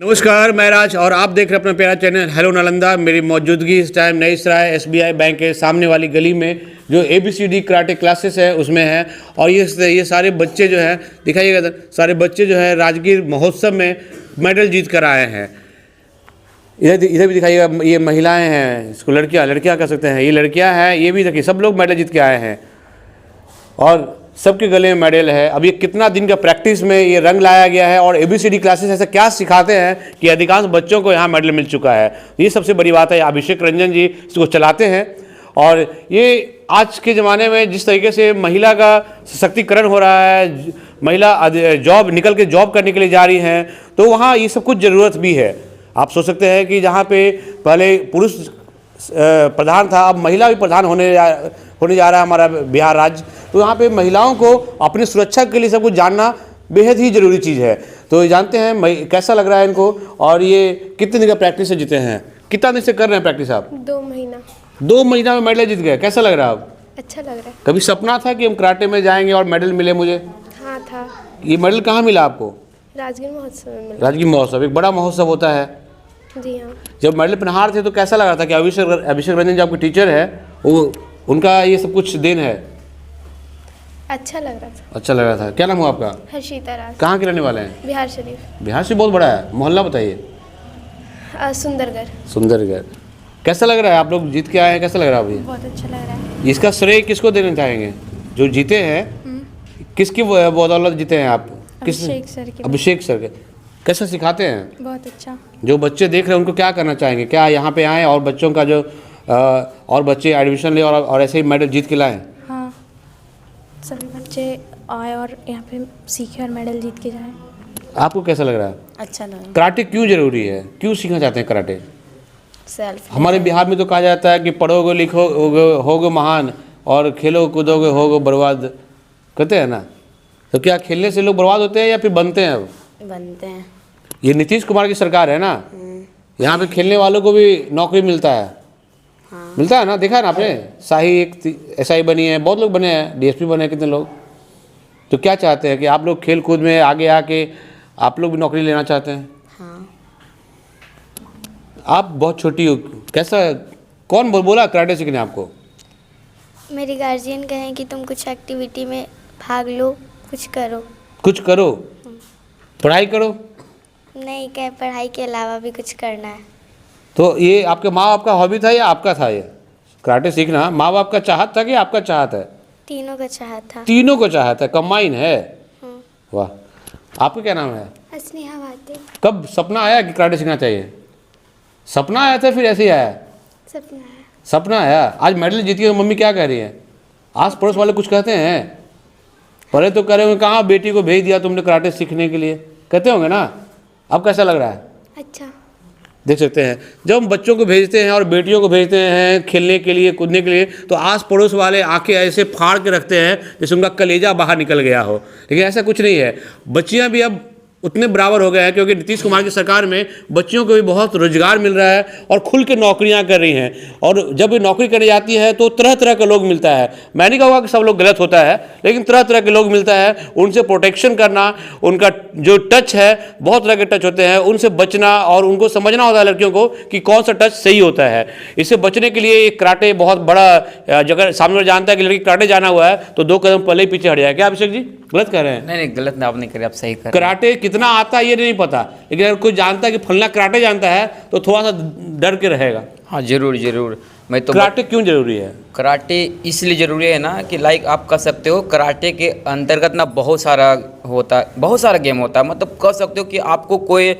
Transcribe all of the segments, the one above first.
नमस्कार, मैं राज और आप देख रहे हैं अपना प्यारा चैनल हेलो नालंदा। मेरी मौजूदगी इस टाइम नई सराय SBI बैंक के सामने वाली गली में जो ABCD कराटे क्लासेस है उसमें है। और ये सारे बच्चे जो हैं, दिखाइएगा इधर, सारे बच्चे जो है राजगीर महोत्सव में मेडल जीत कर आए हैं। इधर भी दिखाइएगा, ये महिलाएं हैं, इसको लड़कियां कह सकते हैं, ये लड़कियां हैं, ये भी देखिए सब लोग मेडल जीत के आए हैं और सबके गले में मेडल है। अब ये कितना दिन का प्रैक्टिस में ये रंग लाया गया है और ABCD क्लासेस ऐसा क्या सिखाते हैं कि अधिकांश बच्चों को यहाँ मेडल मिल चुका है। ये सबसे बड़ी बात है। अभिषेक रंजन जी इसको चलाते हैं और ये आज के ज़माने में जिस तरीके से महिला का सशक्तिकरण हो रहा है, महिला निकल के जॉब करने के लिए जा रही हैं, तो वहाँ ये सब कुछ ज़रूरत भी है। आप सोच सकते हैं कि जहाँ पे पहले पुरुष प्रधान था, अब महिला भी प्रधान होने जा रहा है हमारा बिहार राज्य। तो यहाँ पे महिलाओं को अपनी सुरक्षा के लिए सब कुछ जानना बेहद ही ज़रूरी चीज़ है। तो जानते हैं कैसा लग रहा है इनको और ये कितने दिन का प्रैक्टिस से जीते हैं? कितना दिन से कर रहे हैं प्रैक्टिस आप? 2 महीना। 2 महीना में मेडल जीत गए, कैसा लग रहा है अब? अच्छा लग रहा है। कभी सपना था कि हम कराटे में जाएंगे और मेडल मिले मुझे? हाँ था। ये मेडल कहाँ मिला आपको? राजगीर महोत्सव में मिला। राजगीर महोत्सव एक बड़ा महोत्सव होता है। जी हाँ। जब मेडल पहनार थे तो कैसा लग रहा था कि अभिषेक रंजन जो आपके टीचर है वो उनका ये सब कुछ देन है? अच्छा लग रहा था। अच्छा लग रहा था। क्या नाम हुआ आपका? हर्षिता राज। कहाँ के रहने वाले हैं? बिहार शरीफ। बिहार से बहुत बड़ा है, मोहल्ला बताइए। सुंदरगढ़। सुंदरगढ़। कैसा लग रहा है? आप लोग जीत के आए हैं, कैसा लग रहा है अभी? बहुत अच्छा लग रहा है। इसका श्रेय किसको देना चाहेंगे जो जीते हैं? किसकी बदौलत जीते हैं आप? अभिषेक सर की। अभिषेक सर के। कैसा सिखाते हैं? बहुत अच्छा। जो बच्चे देख रहे हैं उनको क्या करना चाहेंगे? क्या यहाँ पे आए और बच्चों का जो और बच्चे एडमिशन ले और ऐसे ही मेडल जीत के लाएं? हाँ, सभी बच्चे आए और यहाँ पे सीखे और मेडल जीत के जाएं। आपको कैसा लग रहा है? अच्छा लग रहा कराटे क्यों जरूरी है? क्यों सीखना चाहते हैं कराटे? है। सेल्फ। हमारे बिहार में तो कहा जाता है कि पढ़ोगे होगे महान और खेलो कूदोगे होगे बर्बाद, कहते हैं ना। तो क्या खेलने से लोग बर्बाद होते हैं या फिर बनते हैं? अब बनते हैं। ये नीतीश कुमार की सरकार है ना, यहाँ पे खेलने वालों को भी नौकरी मिलता है। हाँ। मिलता है ना, देखा है ना आपने? शाही एक SI बनी है, बहुत लोग बने हैं, DSP बने हैं कितने लोग। तो क्या चाहते हैं कि आप लोग खेल कूद में आगे आके आप लोग भी नौकरी लेना चाहते हैं? हाँ। आप बहुत छोटी हो, कैसा कौन बोला कराटे सीखने आपको? मेरे गार्जियन कहें कि तुम कुछ एक्टिविटी में भाग लो, कुछ करो। कुछ करो, पढ़ाई करो। नहीं, कहे पढ़ाई के अलावा भी कुछ करना है। तो ये आपके माँ बाप का हॉबी था या आपका था? ये कराटे सीखना माँ बाप का चाहत था कि आपका चाहत है? तीनों का चाहत था। तीनों को चाहत है, कंबाइन है। वाह। आपका क्या नाम है? स्नेहा भाटी। कब सपना आया कि कराटे सीखना चाहिए? सपना आया था फिर ऐसे ही आया? सपना है। सपना आया। आज मेडल जीती है, मम्मी क्या कह रही है? आस पड़ोस वाले कुछ कहते हैं? पहले तो कह रहे होंगे कहाँ बेटी को भेज दिया तुमने कराटे सीखने के लिए, कहते होंगे ना। अब कैसा लग रहा है? अच्छा। देख सकते हैं जब हम बच्चों को भेजते हैं और बेटियों को भेजते हैं खेलने के लिए कूदने के लिए, तो आस पड़ोस वाले आके ऐसे फाड़ के रखते हैं जैसे उनका कलेजा बाहर निकल गया हो। लेकिन ऐसा कुछ नहीं है। बच्चियां भी अब उतने बराबर हो गए हैं क्योंकि नीतीश कुमार की सरकार में बच्चियों को भी बहुत रोजगार मिल रहा है और खुल के नौकरियां कर रही हैं। और जब ये नौकरी करने जाती है तो तरह तरह के लोग मिलता है। मैं नहीं कहूँगा कि सब लोग गलत होता है, लेकिन तरह तरह के लोग मिलता है। उनसे प्रोटेक्शन करना, उनका जो टच है, बहुत तरह के टच होते हैं, उनसे बचना और उनको समझना होता है लड़कियों को कि कौन सा टच सही होता है। इससे बचने के लिए एक कराटे बहुत बड़ा जगह सामने वाला जानता है कि लड़की कराटे जाना हुआ है तो 2 कदम पहले ही पीछे हट जाए। क्या अभिषेक जी गलत कह रहे हैं? नहीं गलत ना, आप नहीं करें, आप सही कर रहे हैं। कराटे कितना आता है ये नहीं पता, लेकिन अगर कोई जानता है कि फलना कराटे जानता है तो थोड़ा सा डर के रहेगा। हाँ जरूर जरूर। मैं तो कराटे क्यों जरूरी है? कराटे इसलिए ज़रूरी है ना कि लाइक आप कह सकते हो कराटे के अंतर्गत ना बहुत सारा गेम होता है। मतलब कह सकते हो कि आपको कोई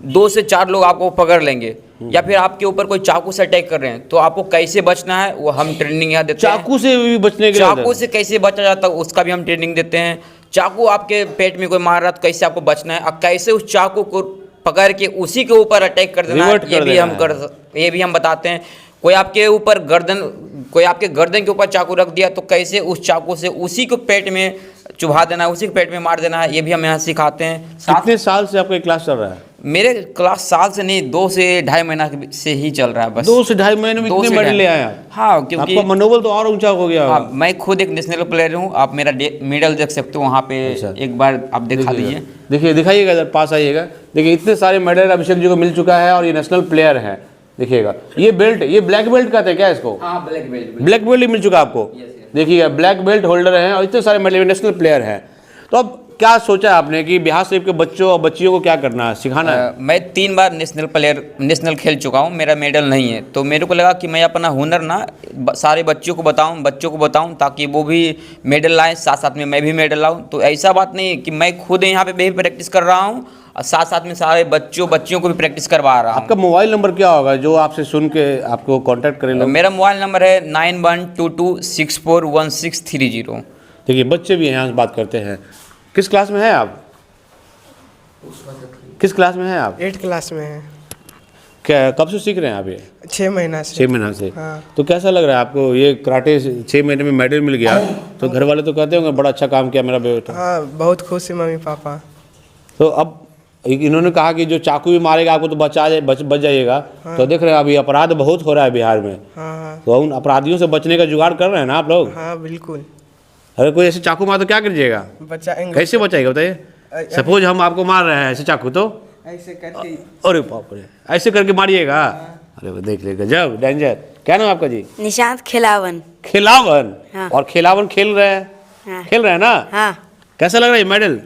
2 से 4 लोग आपको पकड़ लेंगे या फिर आपके ऊपर कोई चाकू से अटैक कर रहे हैं तो आपको कैसे बचना है वो हम ट्रेनिंग यहाँ देते हैं। चाकू से भी बचने के लिए? चाकू से कैसे बचा जाता है उसका भी हम ट्रेनिंग देते हैं। चाकू आपके पेट में कोई मार रहा तो कैसे आपको बचना है और कैसे उस चाकू को पकड़ के उसी के ऊपर अटैक कर देना है, ये भी हम बताते हैं। कोई आपके गर्दन के ऊपर चाकू रख दिया तो कैसे उस चाकू से उसी को पेट में चुभा देना है, उसी के पेट में मार देना है, ये भी हम यहाँ सिखाते हैं। कितने साल से आपका क्लास चल रहा है? मेरे क्लास साल से नहीं 2 से 2.5 महीना से ही चल रहा है बस। 2 से 2.5 महीने में 2 इतने से मेडल 2.5 ले आए आप? हाँ, क्योंकि आपका मनोबल तो और ऊंचा हो गया हाँ, होगा। मैं खुद एक नेशनल प्लेयर हूँ। आप मेरा मेडल देख सकते हो वहाँ पे। अच्छा। एक बार आप दिखा दीजिए। देखिए, दिखाइएगा, इधर पास आइएगा। देखिए, इतने सारे मेडल अभिषेक जी को मिल चुका है और ये नेशनल प्लेयर है। देखिएगा, ये बेल्ट, ये ब्लैक बेल्ट कहते हैं क्या इसको? हाँ, ब्लैक बेल्ट। ब्लैक बेल्ट ही मिल चुका आपको। देखिएगा, ब्लैक बेल्ट होल्डर हैं और इतने सारे मेडल, नेशनल प्लेयर हैं। तो अब क्या सोचा आपने कि बिहार शरीफ के बच्चों और बच्चियों को क्या करना है, सिखाना है? मैं 3 बार नेशनल खेल चुका हूँ, मेरा मेडल नहीं है। तो मेरे को लगा कि मैं अपना हुनर ना सारे बच्चों को बताऊँ ताकि वो भी मेडल लाएं, साथ साथ में मैं भी मेडल लाऊं। तो ऐसा बात नहीं कि मैं खुद यहाँ पे भी प्रैक्टिस कर रहा हूँ और साथ साथ में सारे बच्चियों को भी प्रैक्टिस करवा रहा हूँ। आपका मोबाइल नंबर क्या होगा जो आपसे सुन के आपको कांटेक्ट करें लोग? मेरा मोबाइल नंबर है 9122641630। देखिए, बच्चे भी यहाँ से बात करते हैं। किस क्लास में है आप? किस क्लास में हैं आप? 8 क्लास में है। क्या कब से सीख रहे हैं आप ये? 6 महीना से। 6 महीना से। हाँ। तो कैसा लग रहा है आपको ये कराटे 6 महीने में मेडल मिल गया? तो घर वाले तो कहते होंगे बड़ा अच्छा काम किया मेरा बेटा। हाँ, बहुत खुश है मम्मी पापा। तो अब इन्होंने कहा कि जो चाकू भी मारेगा आपको तो बच जाइएगा। तो देख रहे हैं अभी अपराध बहुत हो रहा है बिहार में। हाँ तो उन अपराधियों से बचने का जुगाड़ कर रहे हैं ना आप लोग? हाँ बिल्कुल। अगर कोई ऐसे चाकू मार तो क्या करिएगा? बचाएंगे। कैसे बचाएगा बताइए? सपोज हम आपको मार रहे हैं ऐसे चाकू, तो ऐसे करके। अरे बाप रे, ऐसे करके मारिएगा? अरे वो देख लेगा जब डेंजर। क्या नाम है आपका जी? निशांत खिलावन। खिलावन। हाँ। और खिलावन खेल रहे हैं? हाँ। खेल रहे हैं ना? हाँ, कैसा लग रहा है ये मेडल?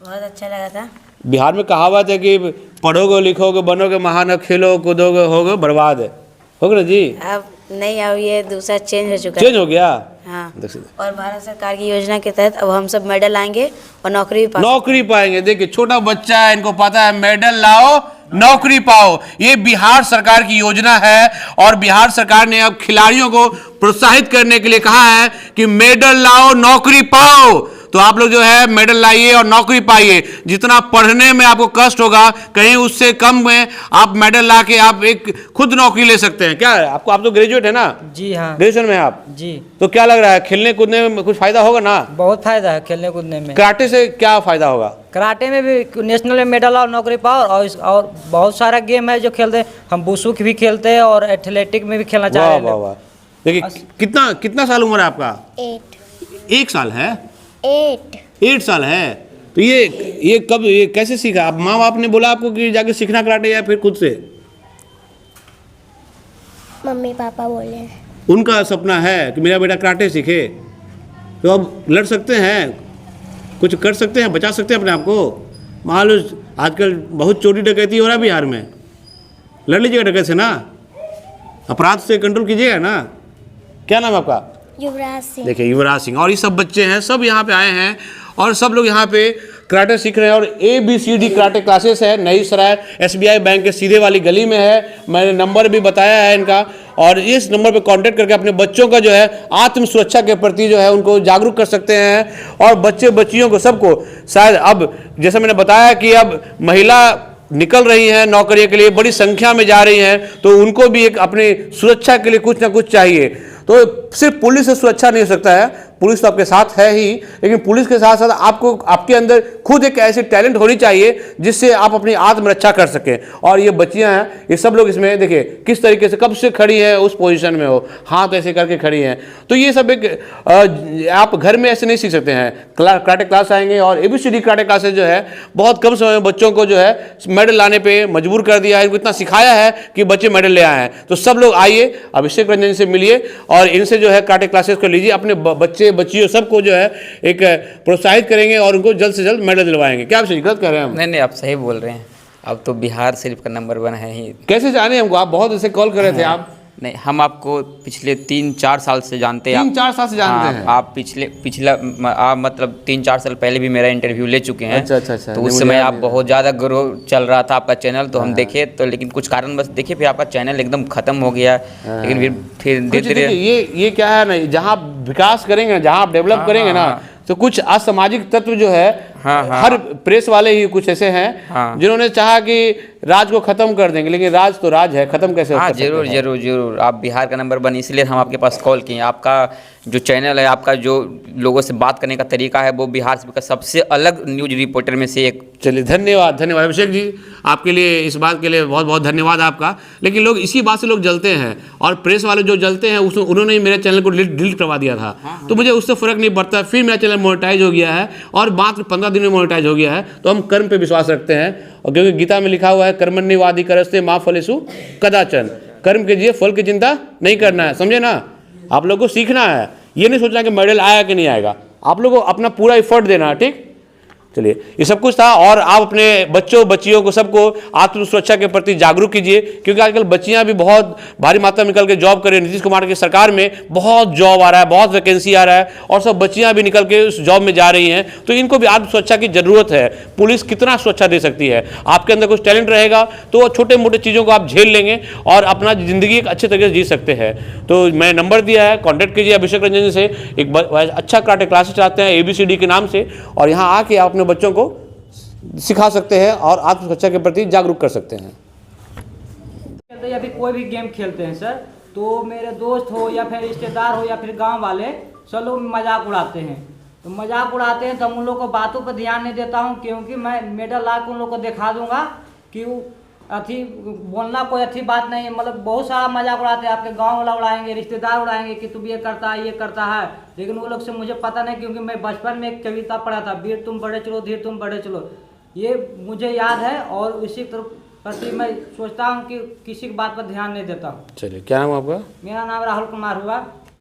बहुत अच्छा लगा था। बिहार में कहावत है कि पढ़ोगे लिखोगे बनोगे महान, खेलो कूदोगे होगे बर्बाद। होगा ना जी? अब नहीं, अब ये दूसरा चेंज हो चुका चेंज हो गया। हाँ, देख सकते हैं। और भारत सरकार की योजना के तहत अब हम सब मेडल लाएंगे और नौकरी भी नौकरी पाएंगे। देखिए, छोटा बच्चा है, इनको पता है मेडल लाओ नौकरी पाओ। ये बिहार सरकार की योजना है और बिहार सरकार ने अब खिलाड़ियों को प्रोत्साहित करने के लिए कहा है कि मेडल लाओ नौकरी पाओ। तो आप लोग जो है मेडल लाइए और नौकरी पाइए। जितना पढ़ने में आपको कष्ट होगा कहीं उससे कम में आप मेडल ला के आप एक खुद नौकरी ले सकते हैं। क्या है आपको? आप तो ग्रेजुएट है ना? जी हाँ। ग्रेजुएशन में आप जी। तो क्या लग रहा है खेलने कूदने में कुछ फायदा होगा ना? बहुत फायदा है खेलने कूदने में। कराटे से क्या फायदा होगा? कराटे में भी नेशनल में मेडल और नौकरी पाओ और बहुत सारा गेम है जो खेलते हैं। हम बुसुक भी खेलते हैं और एथलेटिक में भी खेलना चाह वाह रहे वाह हैं। वाह। देखिए, कितना साल उम्र है आपका? 8 1 साल है? 8 8 साल है। तो ये कब, ये कैसे सीखा? आप माँ बाप ने बोला आपको कि जाके सीखना कराटे या फिर खुद से? मम्मी पापा बोले हैं। उनका सपना है कि मेरा बेटा कराटे सीखे। तो अब लड़ सकते हैं, कुछ कर सकते हैं, बचा सकते हैं अपने आप को। मान लो आजकल बहुत चोरी डकैती हो रहा है बिहार में, लड़ लीजिएगा डकैत से ना, अपराध से कंट्रोल कीजिएगा ना। क्या नाम है आपका? युवराज सिंह। देखिए, युवराज सिंह। और ये सब बच्चे हैं, सब यहाँ पे आए हैं और सब लोग यहाँ पे कराटे सीख रहे हैं। और ABCD कराटे क्लासेस है, नई सराय SBI बैंक के सीधे वाली गली में है। मैंने नंबर भी बताया है इनका, और इस नंबर पे कांटेक्ट करके अपने बच्चों का जो है आत्म सुरक्षा के प्रति जो है उनको जागरूक कर सकते हैं। और बच्चे बच्चियों को सबको शायद अब जैसे मैंने बताया कि अब महिला निकल रही हैं नौकरी के लिए, बड़ी संख्या में जा रही हैं, तो उनको भी एक अपनी सुरक्षा के लिए कुछ ना कुछ चाहिए। तो सिर्फ पुलिस से सुरक्षा नहीं हो सकता है, पुलिस तो आपके साथ है ही, लेकिन पुलिस के साथ साथ आपको आपके अंदर खुद एक ऐसी टैलेंट होनी चाहिए जिससे आप अपनी आत्मरक्षा कर सकें। और ये बच्चियां हैं, ये सब लोग इसमें देखिए किस तरीके से कब से खड़ी है, उस पोजीशन में हो, हाथ ऐसे करके खड़ी हैं। तो ये सब एक आप घर में ऐसे नहीं सीख सकते हैं। कराटे क्लास आएंगे और ABCD कराटे क्लासेस जो है बहुत कम समय में बच्चों को जो है मेडल लाने पर मजबूर कर दिया है, इनको इतना सिखाया है कि बच्चे मेडल ले आए हैं। तो सब लोग आइए, अभिषेक रंजन से मिलिए और इनसे जो है कराटे क्लासेस को लीजिए। अपने बच्चे बच्चियों सबको जो है एक प्रोत्साहित करेंगे और उनको जल्द से जल्द मेडल दिलवाएंगे। क्या आप सही गलत कह रहे हैं हम? नहीं, आप सही बोल रहे हैं। अब तो बिहार शरीफ का नंबर 1 है ही। कैसे जाने हमको? आप बहुत ऐसे कॉल कर रहे थे आप। नहीं, हम आपको पिछले 3-4 साल से जानते हैं। 3-4 साल से जानते हैं आप पिछला मतलब 3-4 साल पहले भी मेरा इंटरव्यू ले चुके हैं। अच्छा। तो उस समय आप बहुत ज़्यादा ग्रो चल रहा था आपका चैनल, तो हम देखे तो, लेकिन कुछ कारणवश देखिए फिर आपका चैनल एकदम खत्म हो गया। लेकिन फिर धीरे धीरे ये क्या है ना, जहाँ आप विकास करेंगे, जहाँ आप डेवलप करेंगे ना, तो कुछ असामाजिक तत्व जो है हर प्रेस वाले ही कुछ ऐसे हैं जिन्होंने चाहा कि राज को खत्म कर देंगे, लेकिन राज तो राज है, खत्म कैसे हो? हाँ, जरूर। आप बिहार का नंबर 1 इसलिए हम आपके पास कॉल किए। आपका जो चैनल है, आपका जो लोगों से बात करने का तरीका है, वो बिहार का सबसे अलग न्यूज रिपोर्टर में से एक चलिए, धन्यवाद धन्यवाद अभिषेक जी, आपके लिए इस बात के लिए बहुत बहुत धन्यवाद आपका। लेकिन लोग इसी बात से लोग जलते हैं, और प्रेस वाले जो जलते हैं उसमें उन्होंने ही मेरे चैनल को डिलीट करवा दिया था। तो मुझे उससे फ़र्क नहीं पड़ता, फिर मेरा चैनल मोनेटाइज हो गया है और मात्र 15 दिन में मोनेटाइज हो गया है। तो हम कर्म पे विश्वास रखते हैं, और क्योंकि गीता में लिखा हुआ है कर्मण्येवाधिकारस्ते मा फलेषु कदाचन, कर्म कीजिए फल की चिंता नहीं करना है, समझे ना। आप लोग को सीखना है, ये नहीं सोचना कि मेडल आया कि नहीं आएगा, आप लोगों को अपना पूरा एफर्ट देना है, ठीक। चलिए, ये सब कुछ था। और आप अपने बच्चों बच्चियों को सबको आत्म सुरक्षा के प्रति जागरूक कीजिए, क्योंकि आजकल बच्चियां भी बहुत भारी मात्रा में निकल के जॉब कर रही हैं। नीतीश कुमार की सरकार में बहुत जॉब आ रहा है, बहुत वैकेंसी आ रहा है, और सब बच्चियां भी निकल के उस जॉब में जा रही हैं। तो इनको भी आत्म सुरक्षा की जरूरत है। पुलिस कितना सुरक्षा दे सकती है? आपके अंदर कुछ टैलेंट रहेगा तो छोटे मोटे चीज़ों को आप झेल लेंगे और अपना ज़िंदगी एक अच्छे तरीके से जी सकते हैं। तो मैं नंबर दिया है, कॉन्टैक्ट कीजिए अभिषेक रंजन जी से। एक अच्छा कराटे क्लासेस चलाते हैं ABCD के नाम से, और यहाँ आके आप अपने बच्चों को सिखा सकते हैं और आत्मरक्षा के प्रति जागरूक कर सकते हैं। खेलते या फिर कोई भी गेम खेलते हैं सर, तो मेरे दोस्त हो या फिर रिश्तेदार हो या फिर गांव वाले सब लोग मजाक उड़ाते हैं। तो मजाक उड़ाते हैं तो उन लोग को बातों पर ध्यान नहीं देता हूं, क्योंकि मैं मेडल ला के उन लोग को दिखा दूंगा कि वो अथी बोलना कोई अच्छी बात नहीं है। मतलब बहुत सारा मजाक उड़ाते हैं, आपके गांव वाला उड़ाएंगे, रिश्तेदार उड़ाएंगे कि तुम ये करता है ये करता है, लेकिन वो लोग से मुझे पता नहीं, क्योंकि मैं बचपन में एक कविता पढ़ा था, वीर तुम बढ़े चलो धीर तुम बढ़े चलो, ये मुझे याद है। और इसी प्रति मैं सोचता हूँ कि किसी की बात पर ध्यान नहीं देता हूँ। चलिए, क्या नाम है आपका? मेरा नाम राहुल कुमार हुआ।